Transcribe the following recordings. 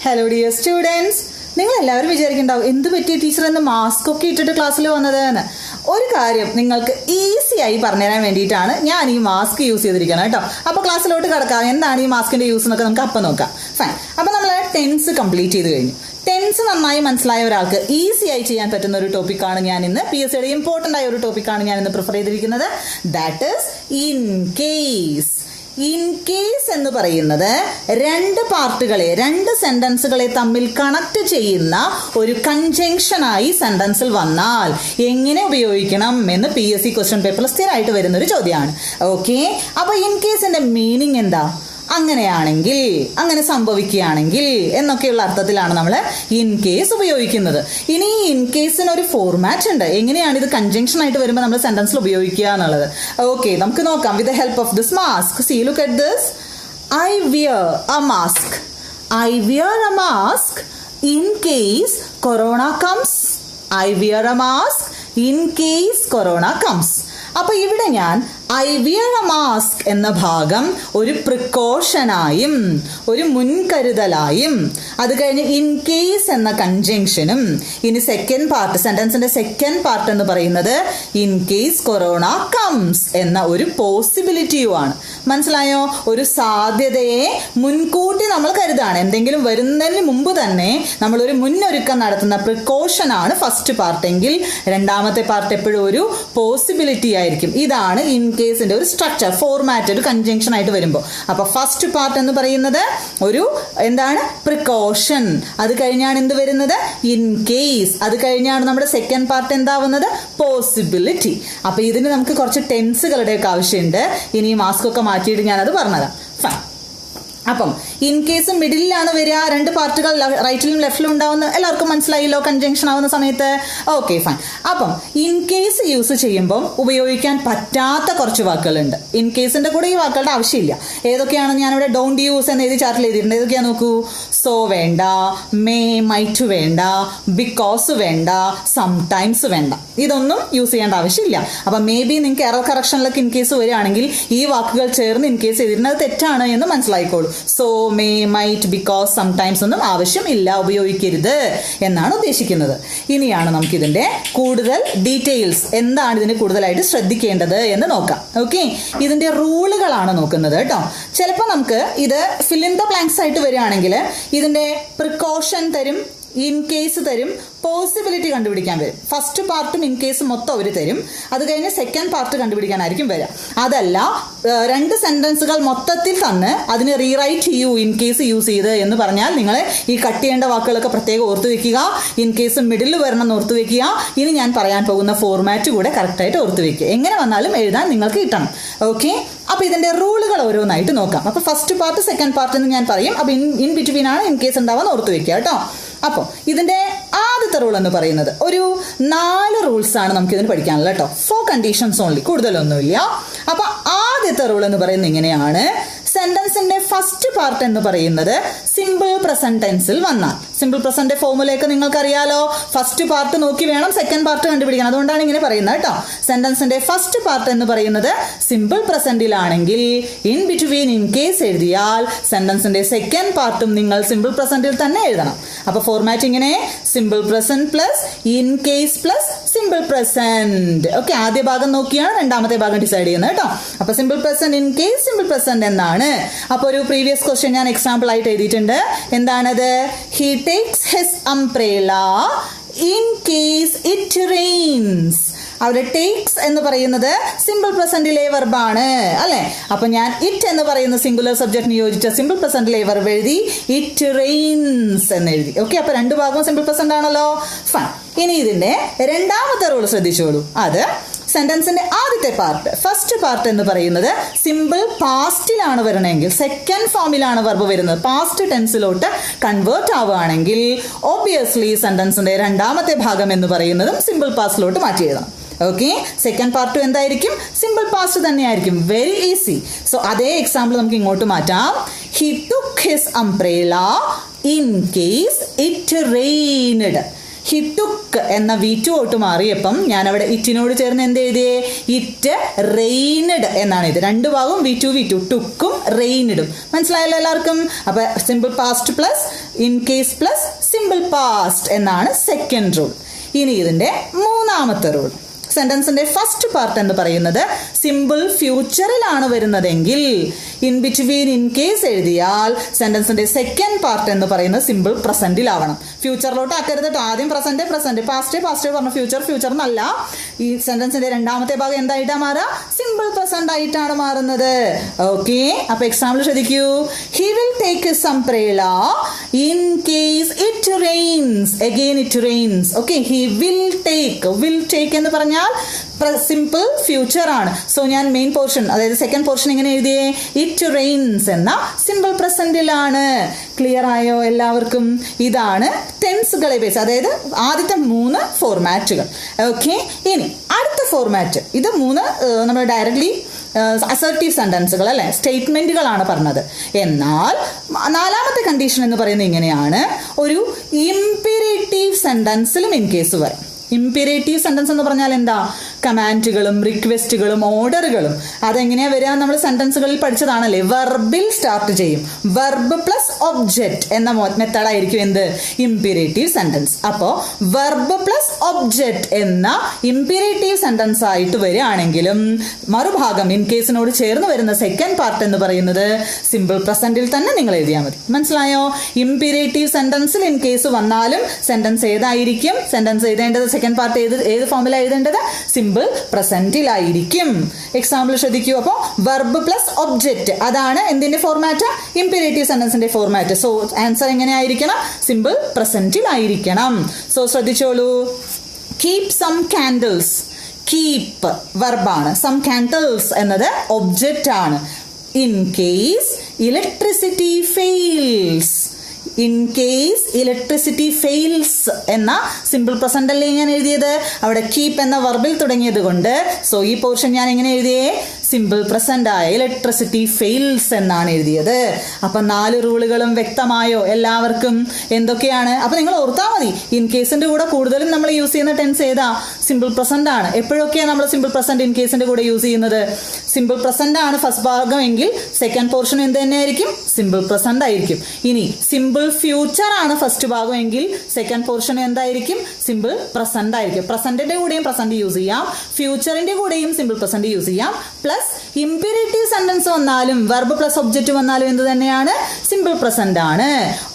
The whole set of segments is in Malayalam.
ഹലോ ഡിയർ സ്റ്റുഡൻസ്, നിങ്ങൾ എല്ലാവരും വിചാരിക്കുന്നുണ്ടാവും എന്ത് പറ്റി ടീച്ചർ എന്ന് മാസ്ക് ഒക്കെ ഇട്ടിട്ട് ക്ലാസ്സിൽ വന്നത് എന്ന്. ഒരു കാര്യം നിങ്ങൾക്ക് ഈസി ആയി പറഞ്ഞുതരാൻ വേണ്ടിയിട്ടാണ് ഞാൻ ഈ മാസ്ക് യൂസ് ചെയ്തിരിക്കുന്നത് കേട്ടോ. അപ്പോൾ ക്ലാസ്സിലോട്ട് കിടക്കാം. എന്താണ് ഈ മാസ്കിന്റെ യൂസ് എന്നൊക്കെ നമുക്ക് അപ്പം നോക്കാം. ഫൈൻ. അപ്പോൾ നമ്മൾ ടെൻസ് കംപ്ലീറ്റ് ചെയ്ത് കഴിഞ്ഞു. ടെൻസ് നന്നായി മനസ്സിലായ ഒരാൾക്ക് ഈസി ആയി ചെയ്യാൻ പറ്റുന്ന ഒരു ടോപ്പിക്കാണ് ഞാൻ ഇന്ന് PSCയുടെ ഇമ്പോർട്ടൻ്റ് ആയ ഒരു ടോപ്പിക്കാണ് ഞാൻ ഇന്ന് പ്രിഫർ ചെയ്തിരിക്കുന്നത്. That is in case. In case എന്ന് പറയുന്നത് രണ്ട് പാർട്ടുകളെ, രണ്ട് സെന്റൻസുകളെ തമ്മിൽ കണക്ട് ചെയ്യുന്ന ഒരു കൺജങ്ഷനായി സെന്റൻസിൽ വന്നാൽ എങ്ങനെ ഉപയോഗിക്കണം എന്ന് PSC ക്വസ്റ്റ്യൻ പേപ്പറിൽ സ്ഥിരമായിട്ട് വരുന്ന ഒരു ചോദ്യമാണ്. ഓക്കെ, അപ്പൊ ഇൻ കേസിന്റെ മീനിങ് എന്താ? അങ്ങനെയാണെങ്കിൽ, അങ്ങനെ സംഭവിക്കുകയാണെങ്കിൽ എന്നൊക്കെയുള്ള അർത്ഥത്തിലാണ് നമ്മൾ ഇൻ കേസ് ഉപയോഗിക്കുന്നത്. ഇനി ഇൻ കേസിന് ഒരു ഫോർമാറ്റ് ഉണ്ട്. എങ്ങനെയാണ് ഇത് കൺജങ്ഷൻ ആയിട്ട് വരുമ്പോൾ നമ്മൾ സെന്റൻസിൽ ഉപയോഗിക്കുക എന്നുള്ളത്. ഓക്കെ, നമുക്ക് നോക്കാം. With the help of this mask, see look at this. I wear a mask. I wear a mask in case corona comes. I wear a mask in case corona comes. അപ്പൊ ഇവിടെ ഞാൻ ഐ വിയർ എ മാസ്ക് എന്ന ഭാഗം ഒരു പ്രിക്കോഷനായും ഒരു മുൻകരുതലായും, അത് കഴിഞ്ഞ് ഇൻ കേസ് എന്ന കൺജങ്ഷനും, ഇനി സെക്കൻഡ് പാർട്ട്, സെന്റൻസിന്റെ സെക്കൻഡ് പാർട്ട് എന്ന് പറയുന്നത് ഇൻ കേസ് കൊറോണ കംസ് എന്ന ഒരു പോസിബിലിറ്റിയുമാണ്. മനസ്സിലായോ? ഒരു സാധ്യതയെ മുൻകൂട്ടി നമ്മൾ കരുതാണ്. എന്തെങ്കിലും വരുന്നതിന് മുമ്പ് തന്നെ നമ്മളൊരു മുന്നൊരുക്കം നടത്തുന്ന പ്രിക്കോഷനാണ് ഫസ്റ്റ് പാർട്ട് എങ്കിൽ, രണ്ടാമത്തെ പാർട്ട് എപ്പോഴും ഒരു പോസിബിലിറ്റി ആയിരിക്കും. ഇതാണ് ഇൻ കേസിന്റെ ഒരു സ്ട്രക്ചർ, ഫോർമാറ്റ്, ഒരു കൺജങ്ഷൻ ആയിട്ട് വരുമ്പോൾ. അപ്പൊ ഫസ്റ്റ് പാർട്ട് എന്ന് പറയുന്നത് ഒരു എന്താണ്? പ്രിക്കോഷൻ. അത് കഴിഞ്ഞാണ് എന്ത് വരുന്നത്? In case. അത് കഴിഞ്ഞാണ് നമ്മുടെ സെക്കൻഡ് പാർട്ട് എന്താവുന്നത്? പോസിബിലിറ്റി. അപ്പൊ ഇതിന് നമുക്ക് കുറച്ച് ടെൻസുകളുടെ ഒക്കെ ആവശ്യമുണ്ട്. ഇനി മാസ്ക് ഒക്കെ മാറ്റിയിട്ട് ഞാനത് പറഞ്ഞുതരാം. ഫൈൻ. അപ്പം ഇൻ കേസ് മിഡിലാണ് വരിക. രണ്ട് പാർട്ടുകൾ റൈറ്റിലും ലെഫ്റ്റിലും ഉണ്ടാവുന്ന എല്ലാവർക്കും മനസ്സിലായില്ലോ കൺജങ്ഷൻ ആവുന്ന സമയത്ത്. Okay, fine. അപ്പം ഇൻ കേസ് യൂസ് ചെയ്യുമ്പോൾ ഉപയോഗിക്കാൻ പറ്റാത്ത കുറച്ച് വാക്കുകളുണ്ട്. ഇൻ കേസിന്റെ കൂടെ ഈ വാക്കുകളുടെ ആവശ്യമില്ല. ഏതൊക്കെയാണെന്ന് ഞാനിവിടെ ഡോണ്ട് യൂസ് എന്ന് എഴുതി ചാർട്ടിൽ എഴുതിയിട്ടുണ്ട്. ഏതൊക്കെയാ നോക്കൂ. സോ വേണ്ട, മേ, മൈറ്റ് വേണ്ട, ബിക്കോസ് വേണ്ട, സംടൈംസ് വേണ്ട. ഇതൊന്നും യൂസ് ചെയ്യേണ്ട ആവശ്യമില്ല. അപ്പം മേ ബി നിങ്ങൾക്ക് എറർ കറക്ഷനിലൊക്കെ ഇൻ കേസ് വരികയാണെങ്കിൽ ഈ വാക്കുകൾ ചേർന്ന് ഇൻ കേസ് എഴുതിയിരുന്നത് തെറ്റാണ് എന്ന് മനസ്സിലായിക്കോളൂ. So, may, might, because, sometimes ഒന്നും ആവശ്യമില്ല, ഉപയോഗിക്കരുത് എന്നാണ് ഉദ്ദേശിക്കുന്നത്. ഇനിയാണ് നമുക്കിതിന്റെ കൂടുതൽ ഡീറ്റെയിൽസ്, എന്താണ് ഇതിന് കൂടുതലായിട്ട് ശ്രദ്ധിക്കേണ്ടത് എന്ന് നോക്കാം. ഓക്കെ, ഇതിന്റെ റൂളുകളാണ് നോക്കുന്നത് കേട്ടോ. ചിലപ്പോൾ നമുക്ക് ഇത് ഫിൽ ഇൻ ദ ബ്ലാങ്ക്സ് ആയിട്ട് വരികയാണെങ്കിൽ ഇതിന്റെ പ്രിക്കോഷൻ തരും, ഇൻ കേസ് തരും, പോസിബിലിറ്റി കണ്ടുപിടിക്കാൻ വരും. ഫസ്റ്റ് പാർട്ടും ഇൻ കേസ് മൊത്തം അവർ തരും. അത് കഴിഞ്ഞ് സെക്കൻഡ് പാർട്ട് കണ്ടുപിടിക്കാനായിരിക്കും വരിക. അതല്ല, രണ്ട് സെന്റൻസുകൾ മൊത്തത്തിൽ തന്ന് അതിന് റീറൈറ്റ് ചെയ്യൂ ഇൻ കേസ് യൂസ് ചെയ്ത് എന്ന് പറഞ്ഞാൽ നിങ്ങൾ ഈ കട്ട് ചെയ്യേണ്ട വാക്കുകളൊക്കെ പ്രത്യേകം ഓർത്ത് വെക്കുക. ഇൻ കേസ് മിഡിൽ വരണം എന്ന് ഓർത്ത് വെക്കുക. ഇനി ഞാൻ പറയാൻ പോകുന്ന ഫോർമാറ്റ് കൂടെ കറക്റ്റായിട്ട് ഓർത്ത് വെക്കുക. എങ്ങനെ വന്നാലും എഴുതാൻ നിങ്ങൾക്ക് കിട്ടണം. ഓക്കെ, അപ്പൊ ഇതിന്റെ റൂളുകൾ ഓരോന്നായിട്ട് നോക്കാം. അപ്പൊ ഫസ്റ്റ് പാർട്ട്, സെക്കൻഡ് പാർട്ട് എന്ന് ഞാൻ പറയും. അപ്പൊ ഇൻ ബിറ്റ്വീൻ ആണ് ഇൻ കേസ് ഉണ്ടാവാൻ ഓർത്ത് വെക്കുക കേട്ടോ. അപ്പോൾ ഇതിന്റെ ആദ്യത്തെ റൂൾ എന്ന് പറയുന്നത് ഒരു 4 റൂൾസ് ആണ് നമുക്ക് ഇതിന് പഠിക്കാനുള്ളത് കേട്ടോ. 4 കണ്ടീഷൻസ് ഓൺലി, കൂടുതലൊന്നുമില്ല. അപ്പൊ ആദ്യത്തെ റൂൾ എന്ന് പറയുന്നത് ഇങ്ങനെയാണ്. സെന്റൻസിന്റെ ഫസ്റ്റ് പാർട്ട് എന്ന് പറയുന്നത് സിമ്പിൾ പ്രസന്റ് ടെൻസിൽ വന്നാൽ, സിമ്പിൾ പ്രസന്റ് ഫോർമുലയൊക്കെ നിങ്ങൾക്ക് അറിയാലോ. ഫസ്റ്റ് പാർട്ട് നോക്കി വേണം സെക്കൻഡ് പാർട്ട് കണ്ടുപിടിക്കാൻ. അതുകൊണ്ടാണ് ഇങ്ങനെ പറയുന്നത് കേട്ടോ. സെന്റൻസിന്റെ ഫസ്റ്റ് പാർട്ട് എന്ന് പറയുന്നത് സിമ്പിൾ പ്രസന്റിലാണെങ്കിൽ ഇൻ ബിറ്റ്വീൻ ഇൻ കേസ് എഴുതിയാൽ സെന്റൻസിന്റെ സെക്കൻഡ് പാർട്ടും നിങ്ങൾ സിമ്പിൾ പ്രസന്റിൽ തന്നെ എഴുതണം. അപ്പൊ ഫോർമാറ്റ് ഇങ്ങനെ: simple present plus in case plus simple present. Okay, ആദ്യ ഭാഗം നോക്കിയാണ് രണ്ടാമത്തെ ഭാഗം ഡിസൈഡ് ചെയ്യുന്നത് കേട്ടോ. അപ്പൊ simple present, in case, simple present എന്നാണ്. അപ്പൊ ഒരു പ്രീവിയസ് ക്വസ്റ്റ്യൻ ഞാൻ എക്സാമ്പിൾ ആയിട്ട് എഴുതിയിട്ടുണ്ട്. എന്താണത്? He takes his umbrella in case it rains. അവിടെ ടേക്സ് എന്ന് പറയുന്നത് സിമ്പിൾ പ്രസന്റിലെ വെർബാണ് അല്ലെ. അപ്പൊ ഞാൻ ഇറ്റ് എന്ന് പറയുന്ന സിംഗുലർ സബ്ജക്റ്റിന് യോജിച്ച സിമ്പിൾ പ്രസന്റിലെ വെർബ് എഴുതി ഇറ്റ് റെയിൻസ് എന്ന് എഴുതി. ഓക്കെ, അപ്പൊ രണ്ട് ഭാഗവും സിമ്പിൾ പ്രസന്റ് ആണല്ലോ. ഫൈൻ. ഇനി ഇതിന്റെ രണ്ടാമത്തെ റൂൾ ശ്രദ്ധിച്ചോളൂ. അത് സെന്റൻസിന്റെ ആദ്യത്തെ പാർട്ട്, ഫസ്റ്റ് പാർട്ട് എന്ന് പറയുന്നത് സിമ്പിൾ പാസ്റ്റിലാണ് വരണമെങ്കിൽ, സെക്കൻഡ് ഫോമിലാണ് വെർബ് വരുന്നത്, പാസ്റ്റ് ടെൻസിലോട്ട് കൺവേർട്ട് ആവുകയാണെങ്കിൽ ഒബ്വിയസ്ലി സെന്റൻസിന്റെ രണ്ടാമത്തെ ഭാഗം എന്ന് പറയുന്നതും സിമ്പിൾ പാസ്റ്റിലോട്ട് മാറ്റി എഴുതണം. ഓക്കെ, സെക്കൻഡ് പാർട്ട് എന്തായിരിക്കും? സിമ്പിൾ പാസ്റ്റ് തന്നെയായിരിക്കും. Very easy. സോ അതേ എക്സാമ്പിൾ നമുക്ക് ഇങ്ങോട്ട് മാറ്റാം. He took his umbrella in case it rained. He took എന്ന V2 ഔട്ട് മാറിയപ്പം ഞാൻ അവിടെ ഇറ്റിനോട് ചേർന്ന് എന്ത് എഴുതിയേ? ഇറ്റ് റെയിൻഡ് എന്നാണ് ഇത്. രണ്ട് ഭാഗവും V2 ടുക്കും റെയിനിടും. മനസ്സിലായല്ലോ എല്ലാവർക്കും? അപ്പൊ simple past plus in case plus simple past എന്നാണ് സെക്കൻഡ് റൂൾ. ഇനി ഇതിന്റെ മൂന്നാമത്തെ റൂൾ. സെന്റൻസിന്റെ ഫസ്റ്റ് പാർട്ട് എന്ന് പറയുന്നത് സിമ്പിൾ ഫ്യൂച്ചറിലാണ് വരുന്നതെങ്കിൽ ഇൻ ബിറ്റ്വീൻ ഇൻ കേസ് എഴുതിയാൽ സെന്റൻസിന്റെ സെക്കൻഡ് പാർട്ട് എന്ന് പറയുന്നത് സിമ്പിൾ പ്രസന്റിലാവണം. ഫ്യൂച്ചറിലോട്ട് ആക്കരുത് കേട്ടോ. ആദ്യം പ്രസന്റ് പാസ്റ്റ് പറഞ്ഞ ഫ്യൂച്ചർ എന്നല്ല. ഈ സെന്റൻസിന്റെ രണ്ടാമത്തെ ഭാഗം എന്തായിട്ടാണ് മാറുക? സിമ്പിൾ പ്രസന്റ് ആയിട്ടാണ് മാറുന്നത്. ഓക്കെ, അപ്പൊ എക്സാമ്പിൾ ശ്രദ്ധിക്കൂ. He will take his umbrella in case it rains. Again it rains. Okay, he will take എന്ന് പറഞ്ഞാൽ സിമ്പിൾ ഫ്യൂച്ചർ ആണ്. സോ ഞാൻ മെയിൻ പോർഷൻ, അതായത് സെക്കൻഡ് പോർഷൻ ഇങ്ങനെ എഴുതിയേ? ഇറ്റ് റെയിൻസ് എന്ന സിമ്പിൾ പ്രസന്റിലാണ്. ക്ലിയർ ആയോ എല്ലാവർക്കും? ഇതാണ് ടെൻസുകളെ ബേസ്, അതായത് ആദ്യത്തെ 3 ഫോർമാറ്റുകൾ. ഓക്കെ, ഇനി അടുത്ത ഫോർമാറ്റ്. ഇത് 3 നമ്മൾ ഡയറക്ട്ലി അസർട്ടീവ് സെന്റൻസുകൾ അല്ലെ, സ്റ്റേറ്റ്മെന്റുകളാണ് പറഞ്ഞത്. എന്നാൽ നാലാമത്തെ കണ്ടീഷൻ എന്ന് പറയുന്നത് ഇങ്ങനെയാണ്. ഒരു ഇംപെരേറ്റീവ് സെന്റൻസിലും ഇൻ കേസ് വരും. ഇംപെരേറ്റീവ് സെന്റൻസ് എന്ന് പറഞ്ഞാൽ എന്താ? കമാൻഡുകളും റിക്വസ്റ്റുകളും ഓർഡറുകളും. അതെങ്ങനെയാ വരിക? നമ്മൾ സെന്റൻസുകളിൽ പഠിച്ചതാണല്ലേ. വെർബിൽ സ്റ്റാർട്ട് ചെയ്യും. വെർബ് പ്ലസ് ഒബ്ജക്റ്റ് എന്ന മെത്തേഡായിരിക്കും എന്ത്? ഇംപെരേറ്റീവ് സെന്റൻസ്. അപ്പോ വെർബ് പ്ലസ് ഒബ്ജക്റ്റ് എന്ന ഇംപെരേറ്റീവ് സെന്റൻസ് ആയിട്ട് വരികയാണെങ്കിലും മറുഭാഗം ഇൻ കേസിനോട് ചേർന്ന് വരുന്ന സെക്കൻഡ് പാർട്ട് എന്ന് പറയുന്നത് സിമ്പിൾ പ്രസന്റിൽ തന്നെ നിങ്ങൾ എഴുതിയാൽ മതി. മനസ്സിലായോ? ഇംപെരേറ്റീവ് സെന്റൻസിൽ ഇൻ കേസ് വന്നാലും സെന്റൻസ് ഏതായിരിക്കും? സെന്റൻസ് എഴുതേണ്ടത് സെക്കൻഡ് പാർട്ട് ഏത് ഫോമിലാണ് എഴുതേണ്ടത്? സിമ്പിൾ പ്രസന്റിലായിരിക്കും. എക്സാമ്പിൾ ശ്രദ്ധിക്കൂ. അപ്പോൾ വെർബ് പ്ലസ് ഒബ്ജക്റ്റ്, അതാണ് എന്തിന്റെ ഫോർമാറ്റ്? ഇംപെരേറ്റീവ് സെന്റൻസിന്റെ ഫോർമാറ്റ്. സോ ആൻസർ എങ്ങനെയായിരിക്കണം? സിമ്പിൾ പ്രസന്റിലായിരിക്കണം. സോ ശ്രദ്ധിച്ചോളൂ. Keep some candles. കീപ്പ് വെർബാണ്. സം കാൻഡിൽസ് എന്നത് ഒബ്ജക്റ്റ് ആണ്. In case electricity fails. In case electricity fails എന്ന സിമ്പിൾ പ്രസന്റ് അല്ലേ ഞാൻ എഴുതിയത്? അവിടെ കീപ്പ് എന്ന വെർബിൽ തുടങ്ങിയത് കൊണ്ട് സോ ഈ പോർഷൻ ഞാൻ എങ്ങനെ എഴുതിയേ? സിമ്പിൾ പ്രസന്റ് ആയ ഇലക്ട്രിസിറ്റി ഫെയിൽസ് എന്നാണ് എഴുതിയത്. അപ്പൊ 4 റൂളുകളും വ്യക്തമായോ എല്ലാവർക്കും? എന്തൊക്കെയാണ്? അപ്പൊ നിങ്ങൾ ഓർത്താൽ മതി, ഇൻ കേസിന്റെ കൂടെ കൂടുതലും നമ്മൾ യൂസ് ചെയ്യുന്ന ടെൻസ് ഏതാ? സിമ്പിൾ പ്രസന്റ് ആണ്. എപ്പോഴൊക്കെയാണ് നമ്മൾ സിമ്പിൾ പ്രസന്റ് ഇൻ കേസിന്റെ കൂടെ യൂസ് ചെയ്യുന്നത്? സിമ്പിൾ പ്രസന്റ് ആണ് ഫസ്റ്റ് ഭാഗം എങ്കിൽ സെക്കൻഡ് പോർഷൻ എന്ത് തന്നെയായിരിക്കും? സിമ്പിൾ പ്രസന്റ് ആയിരിക്കും. ഇനി സിമ്പിൾ ഫ്യൂച്ചർ ആണ് ഫസ്റ്റ് ഭാഗം എങ്കിൽ സെക്കൻഡ് പോർഷൻ എന്തായിരിക്കും? സിമ്പിൾ പ്രസന്റ് ആയിരിക്കും. പ്രസന്റിന്റെ കൂടെയും പ്രസന്റ് യൂസ് ചെയ്യാം, ഫ്യൂച്ചറിന്റെ കൂടെയും സിമ്പിൾ പ്രസന്റ് യൂസ് ചെയ്യാം. പ്ലസ് ഇംപെരേറ്റീവ് സെന്റൻസ് വന്നാലും വെർബ് പ്ലസ് ഒബ്ജക്റ്റ് വന്നാലും എന്ത് തന്നെയാണ്? സിമ്പിൾ പ്രസന്റ് ആണ്.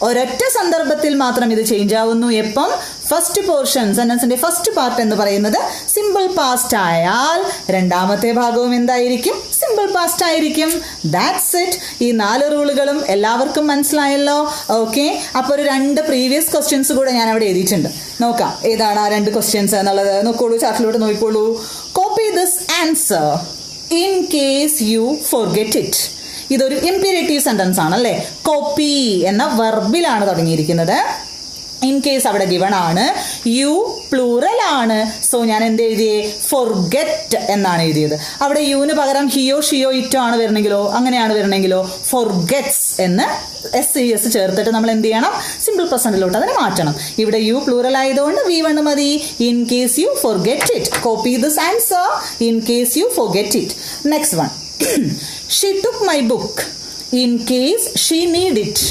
ഒരൊറ്റ സന്ദർഭത്തിൽ മാത്രം ഇത് ചേഞ്ച് ആവുന്നു. എപ്പം? ഫസ്റ്റ് പോർഷൻ സെന്റൻസിന്റെ ഫസ്റ്റ് പാർട്ട് എന്ന് പറയുന്നത് സിമ്പിൾ പാസ്റ്റ് ആയാൽ രണ്ടാമത്തെ ഭാഗവും എന്തായിരിക്കും? സിമ്പിൾ പാസ്റ്റ് ആയിരിക്കും. That's it. ഈ 4 റൂളുകളും എല്ലാവർക്കും മനസ്സിലായല്ലോ. ഓക്കെ, അപ്പോൾ ഒരു 2 പ്രീവിയസ് ക്വസ്റ്റ്യൻസ് കൂടെ ഞാൻ അവിടെ എഴുതിയിട്ടുണ്ട്. നോക്കാം ഏതാണ് ആ 2 ക്വസ്റ്റ്യൻസ് എന്നുള്ളത്. നോക്കോളൂ, ചാർട്ടിലോട്ട് നോക്കിക്കോളൂ. Copy this answer in case you forget it. ഇതൊരു ഇംപെരേറ്റീവ് സെന്റൻസ് ആണല്ലേ. കോപ്പി എന്ന വെർബിലാണ് തുടങ്ങിയിരിക്കുന്നത്. ഇൻ കേസ് അവിടെ ഗിവൺ ആണ്, യു പ്ലൂറൽ ആണ്. സോ ഞാൻ എന്ത് എഴുതിയേ? ഫോർഗെറ്റ് എന്നാണ് എഴുതിയത്. അവിടെ യുവിന് പകരം ഹിയോ ഷിയോ ഇറ്റോ ആണ് വരണമെങ്കിലോ, അങ്ങനെയാണ് വരണമെങ്കിലോ ഫോർഗെറ്റ്സ് എന്ന് SES ചേർത്തിട്ട് നമ്മൾ എന്ത് ചെയ്യണം? സിമ്പിൾ പ്രസന്റിലോട്ട് അതിനെ മാറ്റണം. ഇവിടെ യു പ്ലൂറൽ ആയതുകൊണ്ട് V1 മതി. In case you forget it. Copy this answer in case you forget it. Next one. She took my book in case she need it.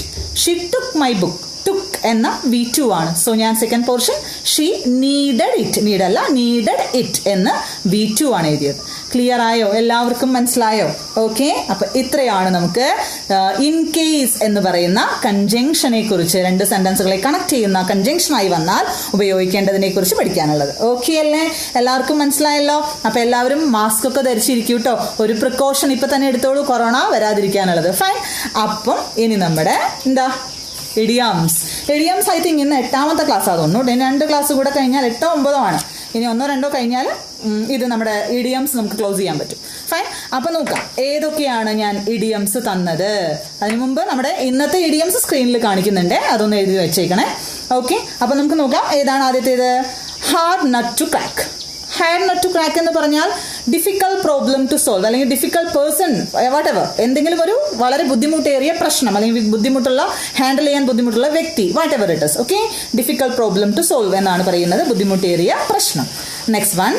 She took my book. Took എന്ന V2 ആണ്. സോ ഞാൻ second portion she needed it, നീഡല്ല നീഡഡ് ഇറ്റ് എന്ന് V2 ആണ് എഴുതിയത്. ക്ലിയർ ആയോ? എല്ലാവർക്കും മനസ്സിലായോ? ഓക്കെ, അപ്പൊ ഇത്രയാണ് നമുക്ക് ഇൻ കേസ് എന്ന് പറയുന്ന കൺജങ്ഷനെ കുറിച്ച്, 2 സെന്റൻസുകളെ കണക്ട് ചെയ്യുന്ന കൺജങ്ഷനായി വന്നാൽ ഉപയോഗിക്കേണ്ടതിനെ കുറിച്ച് പഠിക്കാനുള്ളത്. ഓക്കെ അല്ലേ? എല്ലാവർക്കും മനസ്സിലായല്ലോ? അപ്പൊ എല്ലാവരും മാസ്ക് ഒക്കെ ധരിച്ചിരിക്കും കേട്ടോ. ഒരു പ്രിക്കോഷൻ ഇപ്പൊ തന്നെ എടുത്തോളൂ, കൊറോണ വരാതിരിക്കാനുള്ളത്. ഫൈൻ. അപ്പം ഇനി നമ്മുടെ ഇഡിയംസ്. ഐ തിങ്ക് ഇന്ന് 8ാമത്തെ ക്ലാസ് ആകുന്നു. 2 ക്ലാസ് കൂടെ കഴിഞ്ഞാൽ 8ഓ 9ഓ ആണ്. ഇനി 1ഓ 2ഓ കഴിഞ്ഞാൽ ഇത് നമ്മുടെ ഇഡിയംസ് നമുക്ക് ക്ലോസ് ചെയ്യാൻ പറ്റും. ഫൈൻ. അപ്പൊ നോക്കാം ഏതൊക്കെയാണ് ഞാൻ ഇഡിയംസ് തന്നത്. അതിനു മുമ്പ് നമ്മുടെ ഇന്നത്തെ ഇഡിയംസ് സ്ക്രീനിൽ കാണിക്കുന്നുണ്ട്, അതൊന്ന് എഴുതി വെച്ചേക്കണേ. ഓക്കെ, അപ്പൊ നമുക്ക് നോക്കാം ഏതാണ് ആദ്യത്തേത്. Hard nut to crack. Hard nut to crack എന്ന് പറഞ്ഞാൽ ഡിഫിക്കൽട്ട് പ്രോബ്ലം ടു സോൾവ് അല്ലെങ്കിൽ ഡിഫിക്കൽട്ട് പേഴ്സൺ വാട്ടെവർ, എന്തെങ്കിലും ഒരു വളരെ ബുദ്ധിമുട്ടേറിയ പ്രശ്നം അല്ലെങ്കിൽ ബുദ്ധിമുട്ടുള്ള ഹാൻഡിൽ ചെയ്യാൻ ബുദ്ധിമുട്ടുള്ള വ്യക്തി, whatever it is. Okay, difficult problem to solve എന്നാണ് പറയുന്നത്, ബുദ്ധിമുട്ടേറിയ പ്രശ്നം. Next one,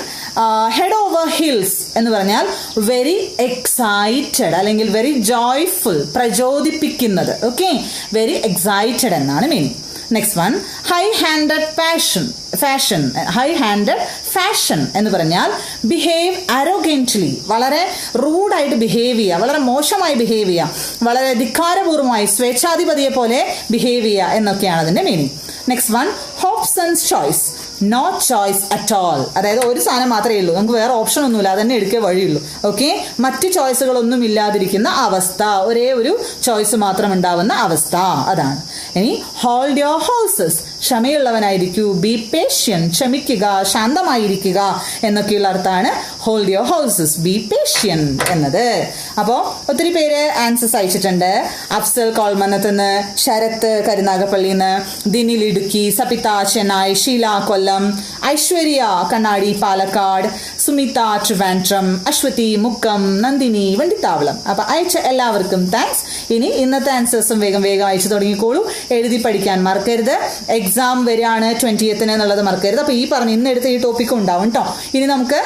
head over hills എന്ന് പറഞ്ഞാൽ വെരി എക്സൈറ്റഡ് അല്ലെങ്കിൽ വെരി ജോയ്ഫുൾ, പ്രചോദിപ്പിക്കുന്നത്. ഓക്കെ, വെരി എക്സൈറ്റഡ് എന്നാണ് meaning. Next one, high handed fashion. High handed fashion എന്ന് പറഞ്ഞാൽ ബിഹേവ് അരോഗന്റ്ലി, വളരെ റൂഡായിട്ട് ബിഹേവ് ചെയ്യുക, വളരെ മോശമായി ബിഹേവ് ചെയ്യുക, വളരെ ധിക്കാരപൂർവമായി സ്വേച്ഛാധിപതിയെ പോലെ ബിഹേവ് ചെയ്യുക എന്നൊക്കെയാണ് അതിന്റെ meaning. Next one, Hobson's choice. No choice at all, അതായത് ഒരു സാധനം മാത്രമേ ഉള്ളൂ, നമുക്ക് വേറെ ഓപ്ഷൻ ഒന്നുമില്ല, അതന്നെ എടുക്കേ വഴിയുള്ളൂ. ഓക്കെ, മറ്റ് ചോയ്സുകളൊന്നും ഇല്ലാതിരിക്കുന്ന അവസ്ഥ, ഒരേ ഒരു ചോയ്സ് മാത്രം ഉണ്ടാവുന്ന അവസ്ഥ, അതാണ്. ഇനി ഹോൾഡ് യുവർ ഹോഴ്സസ്, ക്ഷമയുള്ളവനായിരിക്കൂ. ബി പേഷ്യൻ, ക്ഷമിക്കുക, ശാന്തമായിരിക്കുക എന്നൊക്കെയുള്ള അർത്ഥമാണ് hold your horses, be patient എന്നത്. അപ്പോൾ ഒത്തിരി പേര് ആൻസേഴ്സ് അയച്ചിട്ടുണ്ട്. അഫ്സൽ കോൾമന്നത്തുനിന്ന്, ശരത്ത് കരുനാഗപ്പള്ളിന്ന്, ദിനിൽ ഇടുക്കി, സപിത ചെന്നൈ, ഷീല കൊല്ലം, ഐശ്വര്യ കണ്ണാടി പാലക്കാട്, സുമിത ട്രിവാൻഡ്രം, അശ്വതി മുക്കം, നന്ദിനി വണ്ടിത്താവളം. അപ്പൊ അയച്ച എല്ലാവർക്കും താങ്ക്സ്. ഇനി ഇന്നത്തെ ആൻസേഴ്സും വേഗം അയച്ചു തുടങ്ങിക്കോളൂ. എഴുതി പഠിക്കാൻ മറക്കരുത്. എക്സാം വരികയാണ് 20th എന്നുള്ളത് മറക്കരുത്. അപ്പൊ ഈ പറഞ്ഞ ഇന്ന് എടുത്ത ഈ ടോപ്പിക്കും ഉണ്ടാവും കേട്ടോ. ഇനി നമുക്ക്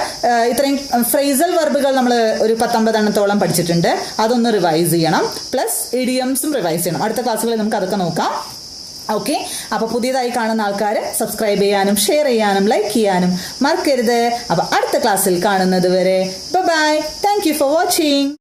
ഇത്രയും ഫ്രേസൽ വെർബുകൾ നമ്മൾ ഒരു 19 എണ്ണത്തോളം പഠിച്ചിട്ടുണ്ട്, അതൊന്ന് റിവൈസ് ചെയ്യണം. പ്ലസ് ഇഡിയംസും റിവൈസ് ചെയ്യണം. അടുത്ത ക്ലാസ്സുകളിൽ നമുക്ക് അതൊക്കെ നോക്കാം. ഓക്കെ, അപ്പൊ പുതിയതായി കാണുന്ന ആൾക്കാർ സബ്സ്ക്രൈബ് ചെയ്യാനും ഷെയർ ചെയ്യാനും ലൈക്ക് ചെയ്യാനും മറക്കരുത്. അപ്പൊ അടുത്ത ക്ലാസ്സിൽ കാണുന്നത് വരെ bye. Thank you for watching.